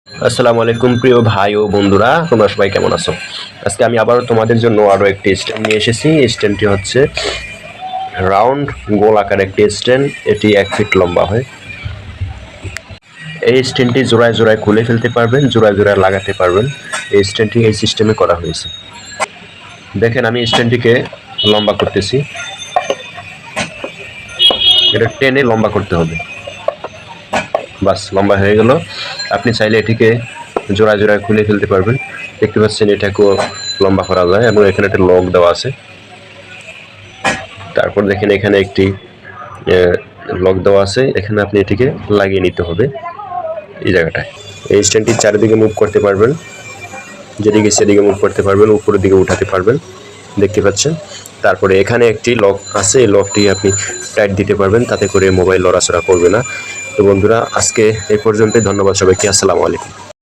আসসালামু আলাইকুম প্রিয় ভাই ও বন্ধুরা, তোমরা সবাই কেমন আছো? আজকে আমি আবারও তোমাদের জন্য আরো একটি স্ট্যান্ড নিয়ে এসেছি। এই স্ট্যান্ডটি হচ্ছে রাউন্ড গোল আকার একটি স্ট্যান্ড। এটি 1 ফিট লম্বা হয়। এই স্ট্যান্ডটি জোড়ায় জোড়ায় খুলে ফেলতে পারবেন, জোড়ায় জোড়ায় লাগাতে পারবেন। এই স্ট্যান্ডটি এই সিস্টেমে করা হয়েছে। দেখেন, আমি স্ট্যান্ডটিকে লম্বা করতেছি। এটা টেনে লম্বা করতে হবে। বাস, লম্বা হয়ে গেল। আপনি চাইলে এটিকে জোড়ায় জোড়ায় খুলে ফেলতে পারবেন। দেখতে পাচ্ছেন, এটাকেও লম্বা করা যায় এবং এখানে একটা লক দেওয়া আছে। তারপর দেখেন, এখানে একটি লক দেওয়া আছে। এখানে আপনি এটিকে লাগিয়ে নিতে হবে এই জায়গাটায়। এই স্ট্যান্ডটি চারিদিকে মুভ করতে পারবেন, যেদিকে সেদিকে মুভ করতে পারবেন, উপরের দিকে উঠাতে পারবেন। দেখতে পাচ্ছেন। তারপরে এখানে একটি লক আছে, এই লকটি আপনি টাইট দিতে পারবেন, তাতে করে মোবাইল লড়াচড়া করবে না। তো বন্ধুরা, আজকে এই পর্যন্তই। ধন্যবাদ সবাইকে। আসসালামু আলাইকুম।